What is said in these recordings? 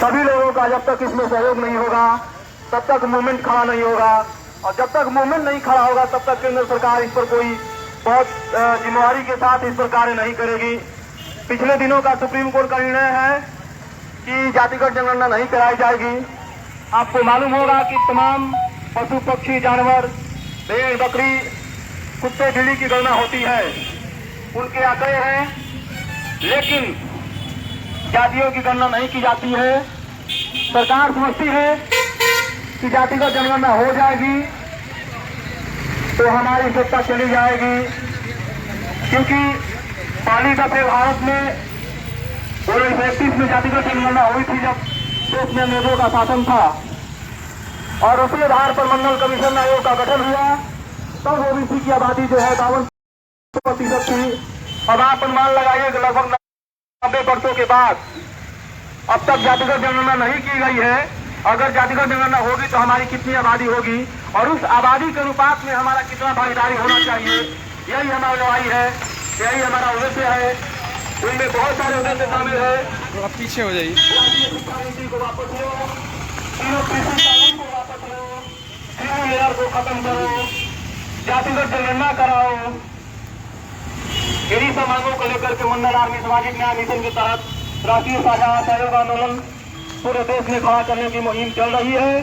सभी लोगों का जब तक इसमें सहयोग नहीं होगा तब तक मूवमेंट खड़ा नहीं होगा, और जब तक मूवमेंट नहीं खड़ा होगा तब तक केंद्र सरकार इस पर कोई बहुत जिम्मेवारी के साथ इस पर कार्य नहीं करेगी। पिछले दिनों का सुप्रीम कोर्ट का निर्णय है कि जातिगत जनगणना नहीं कराई जाएगी। आपको मालूम होगा कि तमाम पशु पक्षी जानवर, भेड़ बकरी, कुत्ते बिल्ली की गणना होती है, उनके आंकड़े हैं, लेकिन जातियों की गणना नहीं की जाती है। सरकार समझती है कि जातिगत जनगणना हो जाएगी तो हमारी सत्ता चली जाएगी, क्योंकि पहली दफे भारत में 1931 में जातिगत जनगणना हुई थी जब देश में अंग्रेजों का शासन था, और उसी आधार पर मंडल कमीशन आयोग का गठन हुआ। तब ओबीसी की आबादी जो है 52% थी। अब आप अनुमान लगाइए कि लगभग 90 वर्षों के बाद अब तक जातिगत जनगणना नहीं की गई है। अगर जातिगत जनगणना होगी तो हमारी कितनी आबादी होगी और उस आबादी के अनुपात में हमारा कितना भागीदारी होना चाहिए, यही हमारी लड़ाई है, यही हमारा उद्देश्य है। उनमें बहुत सारे उद्देश्य शामिल है। तो आप पीछे हो जाइए। को वापस लो, तीनों कृषि कानून को वापस लो, तीनों लेयर को खत्म करो, जातिगत जनगणना कराओ। इन्हीं सब मांगों को लेकर के मंडल आर्मी सामाजिक न्याय मिशन के तहत राष्ट्रीय साझा सहयोग आंदोलन पूरे देश में खड़ा करने की मुहिम चल रही है।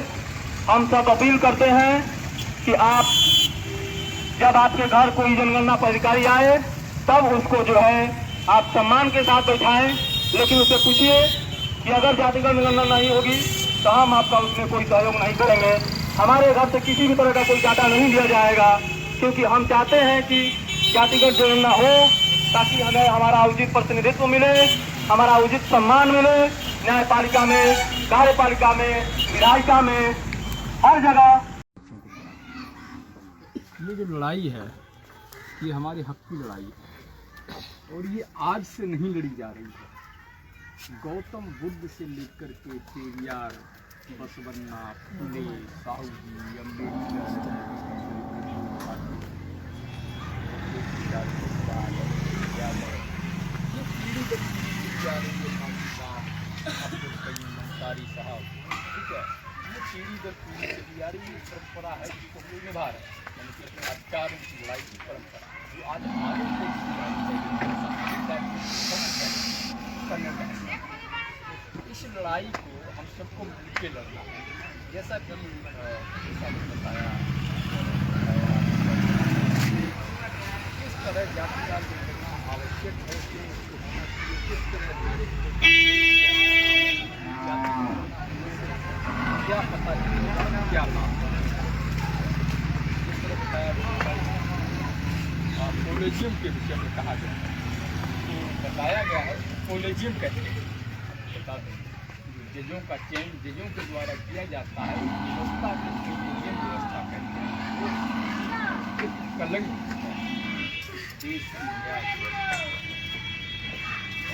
हम सब अपील करते हैं कि आप जब आपके घर कोई जनगणना पदाधिकारी आए तब उसको जो है आप सम्मान के साथ बैठाएं, लेकिन उससे पूछिए कि अगर जातिगत जनगणना नहीं होगी तो हम आपका उसमें कोई सहयोग नहीं करेंगे। हमारे घर से किसी भी तरह का कोई डाटा नहीं लिया जाएगा, क्योंकि हम चाहते हैं कि जातिगत जनगणना हो ताकि हमें हमारा उचित प्रतिनिधित्व मिले, हमारा उचित सम्मान मिले, न्यायपालिका में, कार्यपालिका में, विधायिका में, हर जगह। ये जो लड़ाई है ये हमारे हक की लड़ाई है और ये आज से नहीं लड़ी जा रही है। गौतम बुद्ध से लेकर के पेरियार, बसवन्ना, फुले, साहू जी, अम्बेडकर, मंसारी साहब, ठीक है, ये पीढ़ी दर पीढ़ी चली आ रही है परंपरा है जिसको कोई निभा रहे हैं, यानी कि अपने अधिकारों की लड़ाई की परंपरा जो आज आगे को इस लड़ाई को हम सबको मिलकर लड़ना है। जैसा कि बताया किस तरह जाति का आवश्यक है कि उसको होना चाहिए, किस तरह क्या पता चलेगा क्या नाम जिस तरह बताया कोलेजियम के विषय में कहा गया है, तो बताया गया है कोलेजियम कहते हैं, बता दें जजों का चयन जजों के द्वारा किया जाता है, व्यवस्था कोलेजियम व्यवस्था कहते हैं। वो एक कलंक देश की न्याय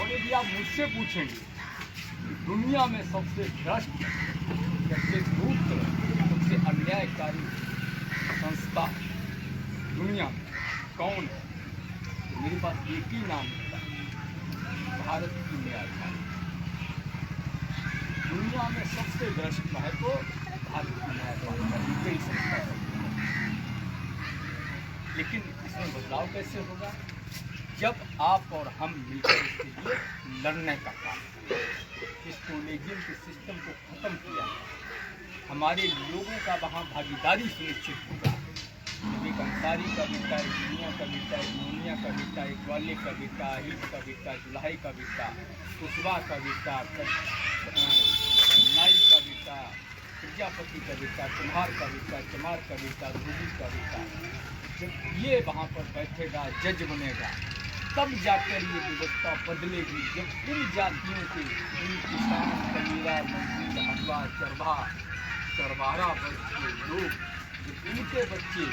और यदि आप मुझसे पूछेंगे दुनिया में सबसे भ्रष्ट, सबसे धूर्त, सबसे अन्यायकारी संस्था दुनिया में कौन है, तो मेरे पास एक ही नाम होता है, भारत की न्यायपालिका। दुनिया में सबसे भ्रष्ट है तो भारत की न्यायपालिका कई संस्था है। लेकिन इसमें बदलाव कैसे होगा? जब आप और हम मिलकर इसके लिए लड़ने का काम करें, इस कोलेजियम के सिस्टम को खत्म किया है, हमारे लोगों का वहाँ भागीदारी सुनिश्चित होगा। एक अंसारी का बेटा, एक दुनिया का बेटा, एक मोनिया का बेटा, एक ग्वाले का बेटा, हिट का बेटा, जुलाई का बेटा, कुशवा का बेटा, नाई का बेटा, प्रजापति का बेटा, कुम्हार का बेटा, चमार का बेटा, धोबी का बेटा, जब ये वहाँ पर बैठेगा, जज बनेगा, तब जाकर ये व्यवस्था बदलेगी। जब इन जातियों के, इन किसान, कबीरा, मजदूर, हलवा, चरवाहा वर्ग के लोग, जब इनके बच्चे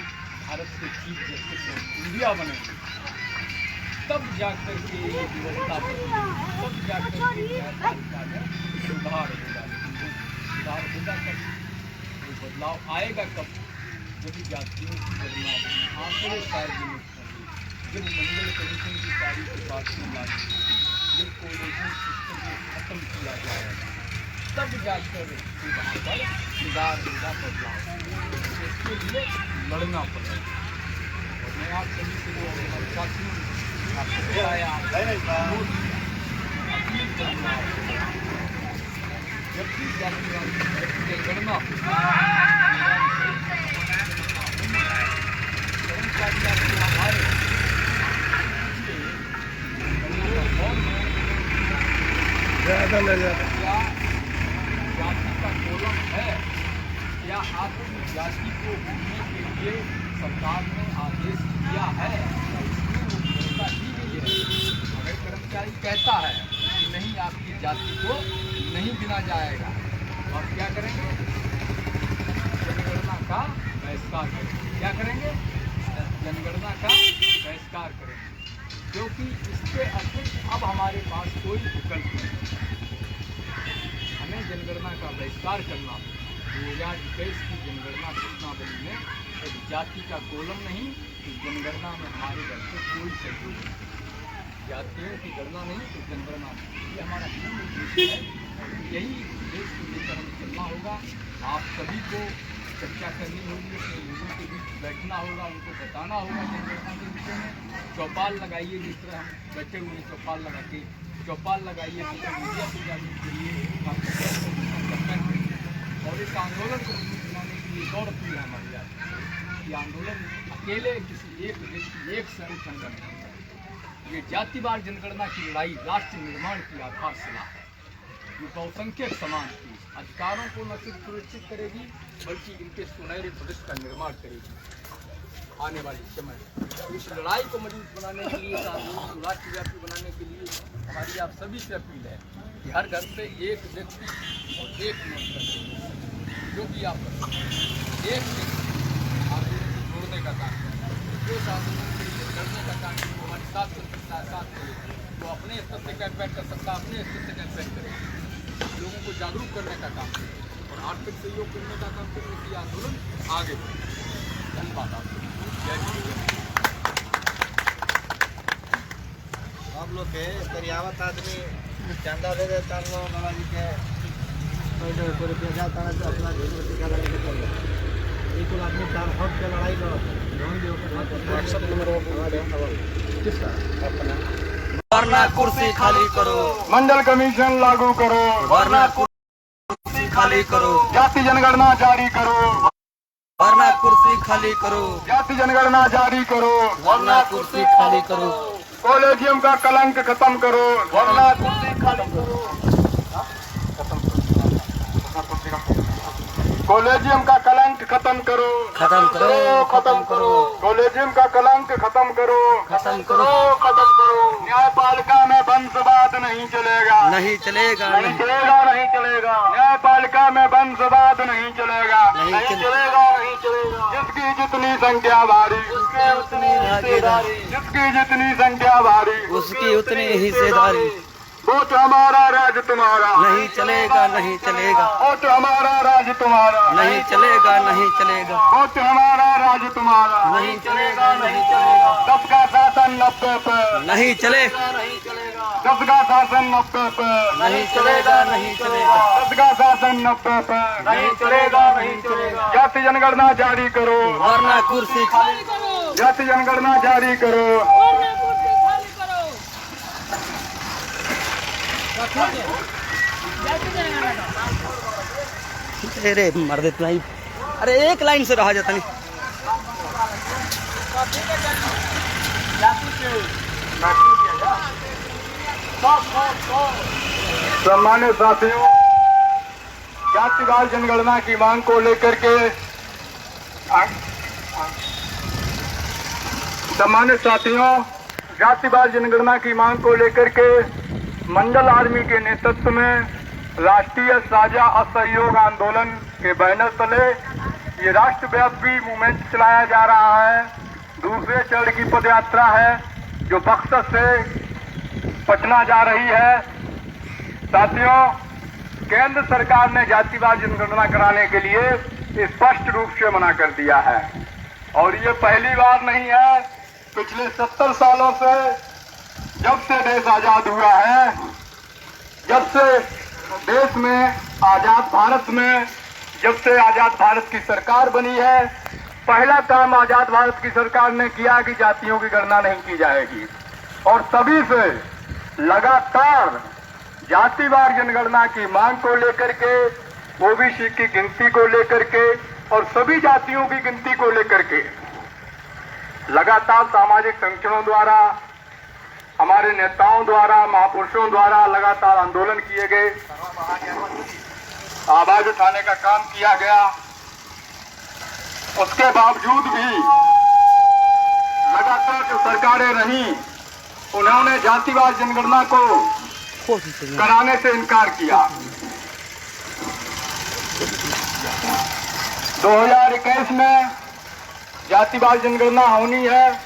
भारत के चीफ जस्टिस ऑफ इंडिया बनेंगे, तब जाकर के ये व्यवस्था बदलेगी, तब जाकर के न्यायपालिका में सुधार होगा। लेकिन वो सुधार होगा कब, वो बदलाव आएगा कब? जब जातियों की गणना होगी, आंकड़े सार्वजनिक होंगे, जब मंडल कमीशन की तारीख के बाद में लागू, जब कोलेजियम सिस्टम को खत्म किया जाएगा, तब जाकर वहाँ पर सुधार होगा, बदलाव। इसके लिए लड़ना पड़ेगा। और मैं आप सभी के लिए हमारे साथियों आपको बताया, जब भी जातिवाद जनगणना ज़्यादा ले जाता क्या जाति का कोलम है, क्या आपकी जाति को भूलने के लिए सरकार ने आदेश दिया है, इसमें वो व्यवस्था की गई है। अगर कर्मचारी कहता है कि नहीं, आपकी जाति को नहीं गिना जाएगा, और क्या करेंगे? जनगणना का बहिष्कार करेंगे। क्या करेंगे? जनगणना का बहिष्कार करेंगे, क्योंकि इसके अतिरिक्त अब हमारे पास कोई विकल्प नहीं। हमें जनगणना का बहिष्कार करना। 2021 की जनगणना सूचनावली में एक जाति का कोलम नहीं, तो जनगणना में हमारे घर से कोई सहयोग नहीं। जातियों की गणना नहीं तो जनगणना नहीं, ये हमारा मूल उद्देश्य है। यही उद्देश्य को लेकर हमें चलना होगा। आप सभी को चर्चा करनी होगी, अपने लोगों के बीच बैठना होगा, उनको बताना होगा जनगणना के विषय में। चौपाल लगाइए, जिस तरह हम बैठे हुए चौपाल लगा के चौपाल लगाइए, सोशल मीडिया पर जागरूक करिए, और इस आंदोलन को मजबूत बनाने के लिए और अपील है हमारी जाती। ये आंदोलन अकेले किसी एक व्यक्ति, एक संगठन नहीं है। ये जातिवार जनगणना की लड़ाई राष्ट्र निर्माण की आधारशिला है, जो बहुसंख्यक समाज की अधिकारों को न सिर्फ सुरक्षित करेगी, बल्कि इनके सुनहरे भविष्य का निर्माण करेगी आने वाले समय। इस लड़ाई को मजबूत बनाने के लिए, इस आंदोलन को राष्ट्रव्यापी बनाने के लिए हमारी आप सभी से अपील है कि हर घर से एक व्यक्ति और एक नोट कर, जो भी आप एक आंदोलन को जोड़ने का काम करें, जो आंदोलन के लिए लड़ने का काम करें, वो हमारे साथ कर सकता है, साथ करें। वो अपने स्तर से कैंपेन कर सकता है, अपने स्तर से कैंपेन करें, लोगों को जागरूक करने का काम करें और आर्थिक सहयोग करने का काम करें। इसलिए आंदोलन आगे बढ़े। धन्यवाद आपको। जय हिंद। हम लोग के करियावत आदमी चंदा दे देता लो बाबा जी के पहले रुपया जाता है तो अपना जीवन का लड़ाई कर लो। एक आदमी चार हक के लड़ाई लो, व्हाट्सएप नंबर किसका अपना। वरना कुर्सी खाली करो, मंडल कमीशन लागू करो, वरना कुर्सी खाली करो, जाति जनगणना जारी करो, वरना कुर्सी खाली करो, जाति जनगणना जारी करो, वरना कुर्सी खाली करो, कॉलेजियम का कलंक खत्म करो, वरना कुर्सी खाली करो, कॉलेजियम का कलंक खत्म करो, खत्म करो, खत्म करो, कॉलेजियम का कलंक खत्म करो, खत्म करो, खत्म करो। न्यायपालिका में वंशवाद नहीं चलेगा, नहीं चलेगा, नहीं चलेगा, नहीं चलेगा। न्यायपालिका में वंशवाद नहीं चलेगा, नहीं चलेगा, नहीं चलेगा। जिसकी जितनी संख्या भारी, उसकी उतनी भागीदारी, जिसकी जितनी संख्या भारी, उसकी उतनी हिस्सेदारी। वोट हमारा, राज तुम्हारा, नहीं चलेगा, नहीं चलेगा, वोट हमारा, राज तुम्हारा, नहीं चलेगा, नहीं चलेगा, वोट हमारा, राज तुम्हारा, नहीं चलेगा, नहीं चलेगा, 10 का शासन 90 पे, नहीं चलेगा, 10 का शासन 90 पे, नहीं चलेगा, नहीं चलेगा, 10 का शासन 90 पे, नहीं चलेगा, नहीं चलेगा, जाति जनगणना जारी करो, वरना कुर्सी खाली करो, जाति जनगणना जारी करो। अरे मर दे तुम्हारी, अरे एक लाइन से रहा जाता नहीं। सम्मानित साथियों, जातिवार जनगणना की मांग को लेकर के सम्मानित साथियों, जातिवार जनगणना की मांग को लेकर के मंडल आर्मी के नेतृत्व में राष्ट्रीय साझा असहयोग आंदोलन के बैनर तले ये राष्ट्रव्यापी मूवमेंट चलाया जा रहा है। दूसरे चरण की पदयात्रा है जो बक्सर से पटना जा रही है। साथियों, केंद्र सरकार ने जातिवार जनगणना कराने के लिए स्पष्ट रूप से मना कर दिया है और ये पहली बार नहीं है। पिछले 70 सालों से, जब से देश आजाद हुआ है, जब से देश में, आजाद भारत में, जब से आजाद भारत की सरकार बनी है, पहला काम आजाद भारत की सरकार ने किया कि जातियों की गणना नहीं की जाएगी। और सभी से लगातार जातिवार जनगणना की मांग को लेकर के, ओबीसी की गिनती को लेकर के और सभी जातियों की गिनती को लेकर के लगातार सामाजिक संगठनों द्वारा, हमारे नेताओं द्वारा, महापुरुषों द्वारा लगातार आंदोलन किए गए, आवाज उठाने का काम किया गया। उसके बावजूद भी लगातार जो सरकारें रहीं, उन्होंने जातिवार जनगणना को कराने से इनकार किया। 2021 में जातिवार जनगणना होनी है।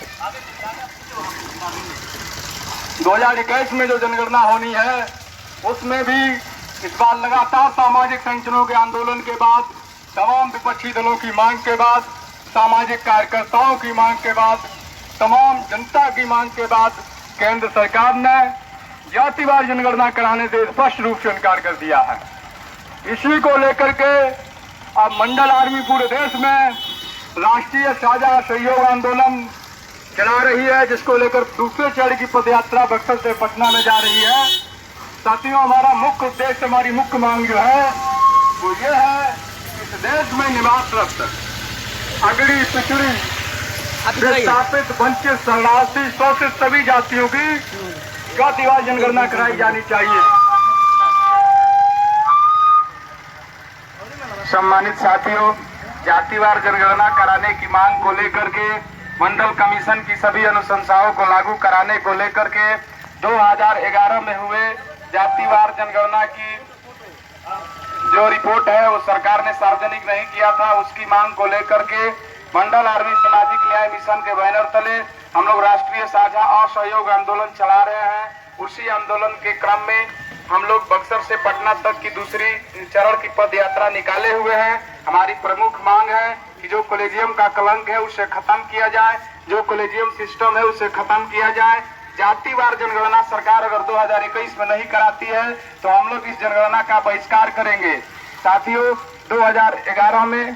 2021 में जो जनगणना होनी है, उसमें भी इस बार लगातार सामाजिक संगठनों के आंदोलन के बाद, तमाम विपक्षी दलों की मांग के बाद, सामाजिक कार्यकर्ताओं की मांग के बाद, तमाम जनता की मांग के बाद केंद्र सरकार ने जातिवार जनगणना कराने से स्पष्ट रूप से इनकार कर दिया है। इसी को लेकर के अब मंडल आर्मी पूरे देश में राष्ट्रीय साझा सहयोग आंदोलन चला रही है, जिसको लेकर दूसरे चरण की पदयात्रा बक्सर से पटना में जा रही है। साथियों, हमारा मुख्य उद्देश्य, हमारी मुख्य मांग जो है वो ये है, इस देश में निवासरत अगड़ी, पिछड़ी, विस्थापित, वंचित, शरणार्थी, शोषित सभी जातियों की जातिवार जनगणना कराई जानी चाहिए। सम्मानित साथियों, जातिवार जनगणना कराने की मांग को लेकर के मंडल कमीशन की सभी अनुशंसाओं को लागू कराने को लेकर के 2011 में हुए जातिवार जनगणना की जो रिपोर्ट है वो सरकार ने सार्वजनिक नहीं किया था। उसकी मांग को लेकर के मंडल आर्मी सामाजिक न्याय मिशन के बैनर तले हम लोग राष्ट्रीय साझा असहयोग आंदोलन चला रहे हैं। उसी आंदोलन के क्रम में हम लोग बक्सर से पटना तक की दूसरी चरण की पद यात्रा निकाले हुए हैं। हमारी प्रमुख मांग है कि जो कॉलेजियम का कलंक है उसे खत्म किया जाए, जो कॉलेजियम सिस्टम है उसे खत्म किया जाए। जातिवार जनगणना सरकार अगर 2021 में नहीं कराती है तो हम लोग इस जनगणना का बहिष्कार करेंगे। साथियों, 2011 में